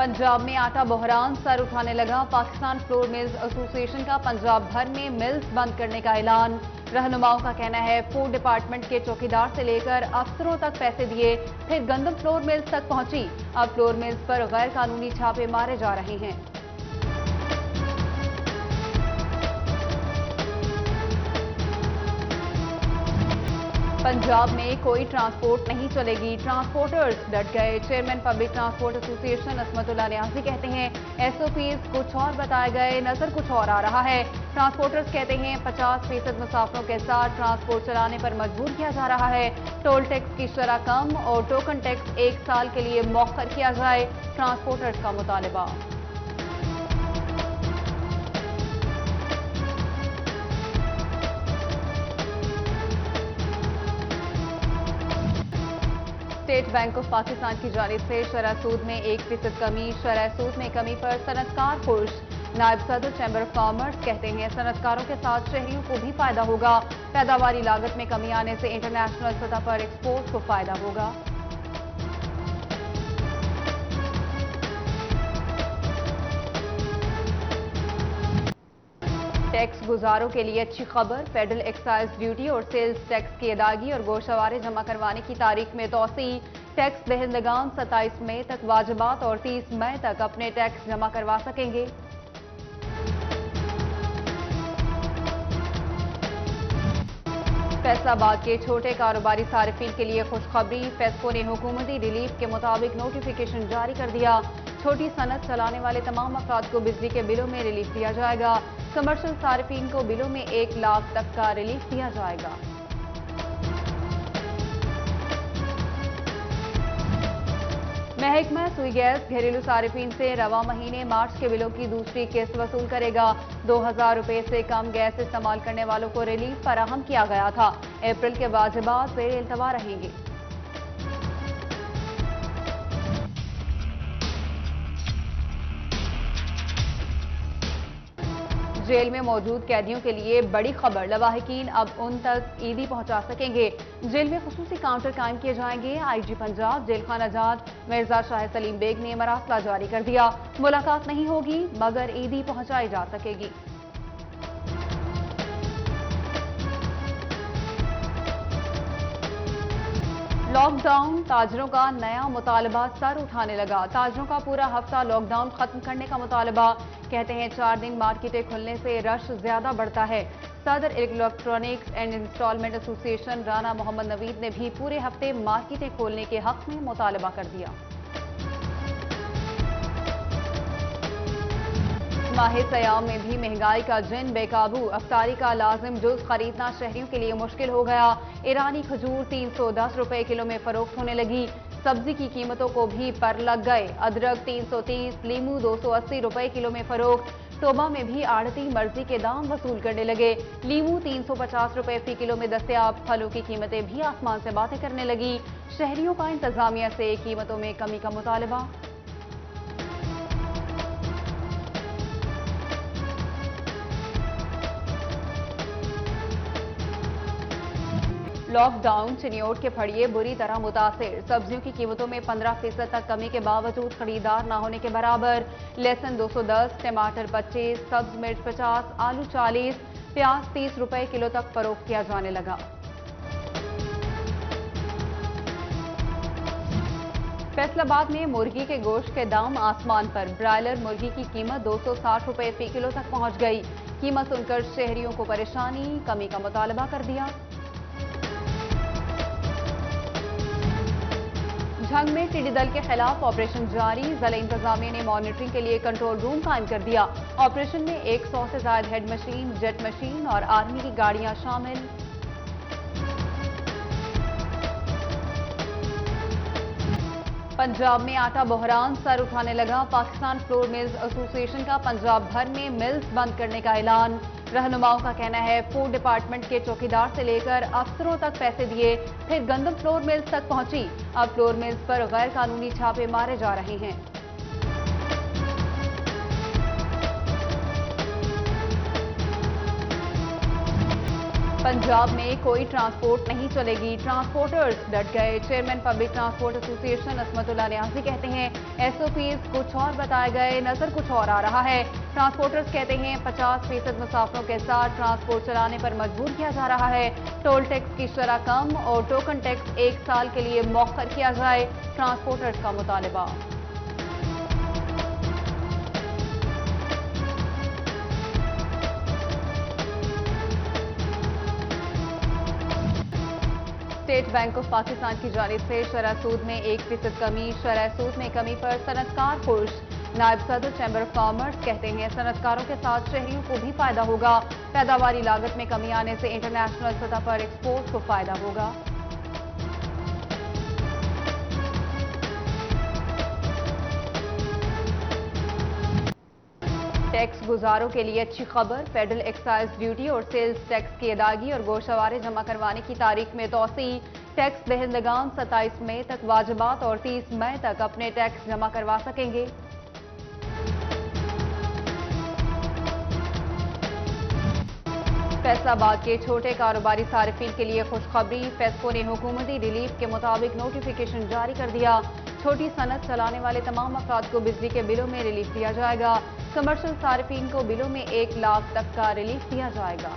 पंजाब में आटा बहरान सर उठाने लगा। पाकिस्तान फ्लोर मिल्स एसोसिएशन का पंजाब भर में मिल्स बंद करने का ऐलान। रहनुमाओं का कहना है फूड डिपार्टमेंट के चौकीदार से लेकर अफसरों तक पैसे दिए, फिर गंदम फ्लोर मिल्स तक पहुंची। अब फ्लोर मिल्स पर गैर कानूनी छापे मारे जा रहे हैं। पंजाब में कोई ट्रांसपोर्ट नहीं चलेगी, ट्रांसपोर्टर्स डट गए। Chairman public transport association Asmatullah Niazi कहते हैं एसओपीज कुछ और बताए गए, नजर कुछ और आ रहा है। ट्रांसपोर्टर्स कहते हैं 50% मुसाफिरों के साथ ट्रांसपोर्ट चलाने पर मजबूर किया जा रहा है। टोल टैक्स की शरह कम और टोकन टैक्स 1 साल के लिए मौखर किया जाए, ट्रांसपोर्टर्स का मुतालबा। स्टेट बैंक ऑफ पाकिस्तान की जानिब से शरह सूद में 1% कमी। शरह सूद में कमी पर सनतकार खुश। नायब सदर चैम्बर ऑफ कॉमर्स कहते हैं सनतकारों के साथ शहरियों को भी फायदा होगा। पैदावारी लागत में कमी आने से इंटरनेशनल सतह पर एक्सपोर्ट को फायदा होगा। टैक्स गुजारों के लिए अच्छी खबर। फेडरल एक्साइज ड्यूटी और सेल्स टैक्स की अदायगी और गोशवारे जमा करवाने की तारीख में तोसी। टैक्स दहंदगान 27 मई तक वाजिबात और 30 मई तक अपने टैक्स जमा करवा सकेंगे। फैसलाबाद के छोटे कारोबारी सारिफिन के लिए खुशखबरी। फेस्को ने हुकूमती रिलीफ के मुताबिक नोटिफिकेशन जारी कर दिया। छोटी सनत चलाने वाले तमाम अफराद को बिजली के बिलों में रिलीफ दिया जाएगा। कमर्शियल सारिफिन को बिलों में 1 लाख तक का रिलीफ दिया जाएगा। महकमा सुई गैस घरेलू सारिफिन से रवा महीने मार्च के बिलों की दूसरी किस्त वसूल करेगा। 2000 रुपए से कम गैस इस्तेमाल करने वालों को रिलीफ फराहम किया गया था। अप्रैल के वाजिबात ज़ेर इल्तवा रहेंगे। जेल में मौजूद कैदियों के लिए बड़ी खबर। लवाहिकीन अब उन तक ईदी पहुंचा सकेंगे। जेल में खुसूसी काउंटर कायम किए जाएंगे। आईजी पंजाब जेल खाना जात मिर्जा शाह सलीम बेग ने मरासला जारी कर दिया। मुलाकात नहीं होगी मगर ईदी पहुंचाई जा सकेगी। लॉकडाउन ताजरों का नया मुतालबा सर उठाने लगा। ताजरों का पूरा हफ्ता लॉकडाउन खत्म करने का मुतालबा। कहते हैं 4 दिन मार्केटें खुलने से रश ज्यादा बढ़ता है। सदर electronics and instalment association Rana Mohammad Naveed ने भी पूरे हफ्ते मार्केटें खोलने के हक में मुतालबा कर दिया। माह सयाम में भी महंगाई का जिन बेकाबू। अफ्तारी का लाजिम जुज खरीदना शहरियों के लिए मुश्किल हो गया। ईरानी खजूर 310 रुपए किलो में फरोख्त होने लगी। सब्जी की कीमतों को भी पर लग गए। अदरक 330, लीमू 280 रुपए किलो में फरोख्त। टोबा में भी आड़ती मर्जी के दाम वसूल करने लगे। लीमू 350 रुपए फी किलो में दस्तयाब। फलों की कीमतें भी आसमान से बातें करने लगी। शहरियों का इंतजामिया से कीमतों में कमी का मुतालबा। लॉकडाउन चिनियोट के फड़िए बुरी तरह मुतासिर। सब्जियों की कीमतों में 15% तक कमी के बावजूद खरीदार न होने के बराबर। लहसुन 210, टमाटर 25, सब्ज मिर्च 50, आलू 40, प्याज 30 रुपए किलो तक फरोख्त किया जाने लगा। फैसलाबाद में मुर्गी के गोश्त के दाम आसमान पर। ब्रायलर मुर्गी की कीमत 260 रुपए फी किलो तक पहुंच गई। कीमत सुनकर शहरियों को परेशानी, कमी का मुतालबा कर दिया। झंग में टिड्डी दल के खिलाफ ऑपरेशन जारी। जिला इंतजामिया ने मॉनिटरिंग के लिए कंट्रोल रूम कायम कर दिया। ऑपरेशन में 100 से ज्यादा हेड मशीन, जेट मशीन और आर्मी की गाड़ियां शामिल। पंजाब में आटा बहरान सर उठाने लगा। पाकिस्तान फ्लोर मिल्स एसोसिएशन का पंजाब भर में मिल्स बंद करने का ऐलान। रहनुमाओं का कहना है फूड डिपार्टमेंट के चौकीदार से लेकर अफसरों तक पैसे दिए, फिर गंदम फ्लोर मिल्स तक पहुंची। अब फ्लोर मिल्स पर गैर कानूनी छापे मारे जा रहे हैं। पंजाब में कोई ट्रांसपोर्ट नहीं चलेगी, ट्रांसपोर्टर्स डट गए। Chairman public transport association Asmatullah Niazi कहते हैं एसओपीज कुछ और बताए गए, नजर कुछ और आ रहा है। ट्रांसपोर्टर्स कहते हैं 50% मुसाफिरों के साथ ट्रांसपोर्ट चलाने पर मजबूर किया जा रहा है। टोल टैक्स की शरह कम और टोकन टैक्स 1 साल के लिए मौखर किया जाए, ट्रांसपोर्टर्स का मुतालबा। स्टेट बैंक ऑफ पाकिस्तान की जानिब से शरह सूद में 1% कमी। शरह सूद में कमी पर सनतकार खुश। नायब सदर चैम्बर ऑफ कॉमर्स कहते हैं सनतकारों के साथ शहरियों को भी फायदा होगा। पैदावारी लागत में कमी आने से इंटरनेशनल सतह पर एक्सपोर्ट को फायदा होगा। टैक्स गुजारों के लिए अच्छी खबर, फेडरल एक्साइज ड्यूटी और सेल्स टैक्स की अदायगी और गोशवारे जमा करवाने की तारीख में तोसी। टैक्स दहंदगान 27 मई तक वाजिबात और 30 मई तक अपने टैक्स जमा करवा सकेंगे। फैसलाबाद के छोटे कारोबारी सारिफिन के लिए खुशखबरी, फेस्को ने हुकूमती रिलीफ के मुताबिक नोटिफिकेशन जारी कर दिया। छोटी सनत चलाने वाले तमाम अफराद को बिजली के बिलों में रिलीफ दिया जाएगा। कमर्शियल सारिफिन को बिलों में 1 लाख तक का रिलीफ दिया जाएगा।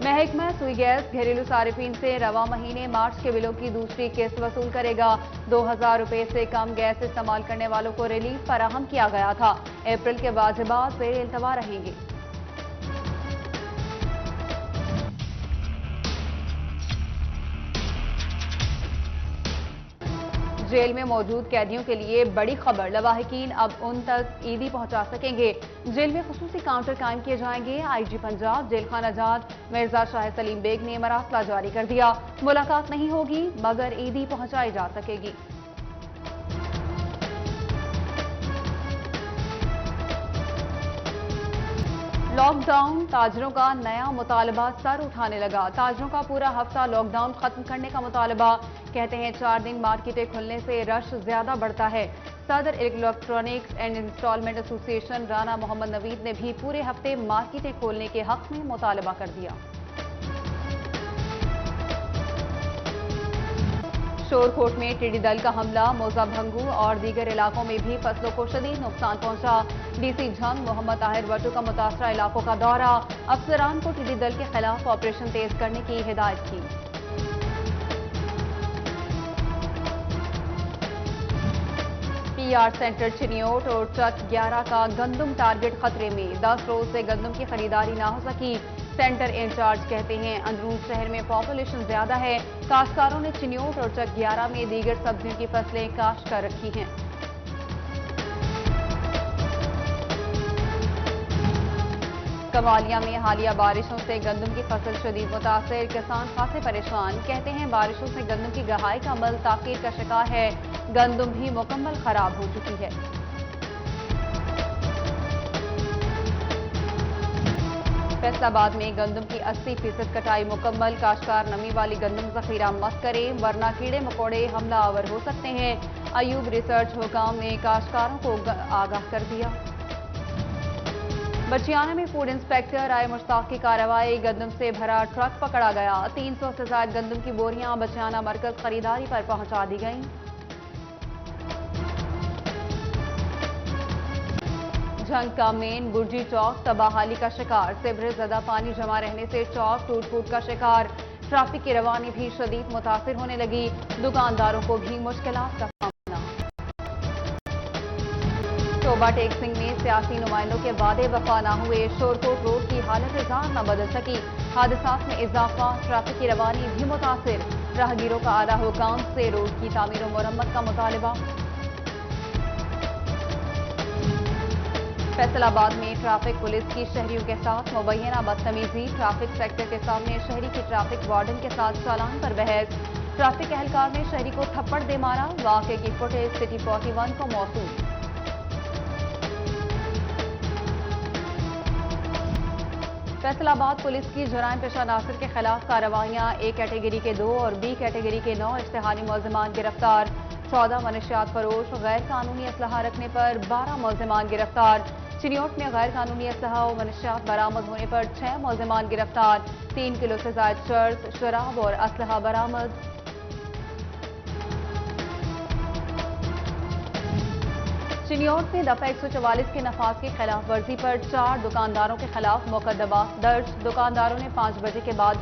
महकमा सुई गैस घरेलू सारिफिन से रवा महीने मार्च के बिलों की दूसरी किस्त वसूल करेगा। 2000 रुपए से कम गैस इस्तेमाल करने वालों को रिलीफ फराहम किया गया था। अप्रैल के वाजिबात ज़ेर इल्तवा रहेंगे। जेल में मौजूद कैदियों के लिए बड़ी खबर, लवाहिकीन अब उन तक ईदी पहुंचा सकेंगे। जेल में खुसूसी काउंटर कायम किए जाएंगे। आईजी पंजाब जेल खाना जात मिर्जा शाह सलीम बेग ने मरासला जारी कर दिया। मुलाकात नहीं होगी मगर ईदी पहुंचाई जा सकेगी। लॉकडाउन, ताजरों का नया मुतालबा सर उठाने लगा। ताजरों का पूरा हफ्ता लॉकडाउन खत्म करने का मुतालबा। कहते हैं 4 दिन मार्केटें खुलने से रश ज्यादा बढ़ता है। सदर electronics and instalment association Rana Mohammad Naveed ने भी पूरे हफ्ते मार्केटें खोलने के हक में मुतालबा कर दिया। शोरकोट में टिड्डी दल का हमला, मोजा भंगू और दीगर इलाकों में भी फसलों को शदीद नुकसान पहुंचा। डीसी झंग मोहम्मद ताहिर वटू का मुतासरा इलाकों का दौरा, अफसरान को टिड्डी दल के खिलाफ ऑपरेशन तेज करने की हिदायत की। पीआर सेंटर चिनियोट और चक 11 का गंदम टारगेट खतरे में, 10 रोज से गंदम की खरीदारी ना हो सकी। सेंटर इंचार्ज कहते हैं अंदरून शहर में पॉपुलेशन ज्यादा है। काश्तकारों ने चिनियोट और चक 11 में दीगर सब्जियों की फसलें काश्त कर रखी हैं। कमालिया में हालिया बारिशों से गंदम की फसल शदीद मुतासिर, किसान खासे परेशान। कहते हैं बारिशों से गंदम की गहाई का अमल ताखीर का शिकार है। गंदम भी मुकम्मल खराब हो चुकी है। फैसलाबाद में गंदम की 80% कटाई मुकम्मल। काश्तकार नमी वाली गंदम जखीरा मत करें वरना कीड़े मकोड़े हमला आवर हो सकते हैं। अयूब रिसर्च हुकाम ने काश्तकारों को आगाह कर दिया। बचियाना में फूड इंस्पेक्टर आए मुश्ताक की कार्रवाई, गंदम से भरा ट्रक पकड़ा गया। 300 से ज्यादा गंदम की बोरियां बचियाना मरकज खरीदारी पर पहुंचा दी गईं। झंग का मेन बुर्जी चौक तबाहाली का शिकार, सिवरेज ज़्यादा पानी जमा रहने से चौक टूट फूट का शिकार। ट्रैफिक की रवानी भी शदीद मुतासिर होने लगी, दुकानदारों को भी मुश्किलात का सामना। शोभा टेक्सिंग में सियासी नुमाइंदों के वादे वफा न हुए, शोरकोट रोड की हालत जार न बदल सकी। हादसात में इजाफा, ट्रैफिक की रवानी भी मुतासिर। राहगीरों का आला हुकाम से रोड की तामीर और मरम्मत का मुतालबा। फैसलाबाद में ट्रैफिक पुलिस की शहरियों के साथ मुबैना बदतमीजी, ट्रैफिक सेक्टर के सामने शहरी की ट्रैफिक वार्डन के साथ चालान पर बहस। ट्रैफिक एहलकार ने शहरी को थप्पड़ दे मारा, वाक़े की फुटेज सिटी 41 को मौसूल। फैसलाबाद पुलिस की जराइम पेशा नासिर के खिलाफ कार्रवाइयां, ए कैटेगरी के 2 और बी कैटेगरी के 9 इश्तिहारी मुलजिमान गिरफ्तार। 14 मनशियात फरोश, गैर कानूनी असलहा रखने पर 12 मुलजिमान गिरफ्तार। चिन्योट में गैर कानूनी असलहा और मनशियात बरामद होने पर 6 मुलजिमान गिरफ्तार, 3 किलो से ज्यादा चर्स, शराब और असलहा बरामद। चिन्योट में दफा 144 के नफाज की खिलाफ वर्जी पर 4 दुकानदारों के खिलाफ मुकदमा दर्ज। दुकानदारों ने 5 बजे के बाद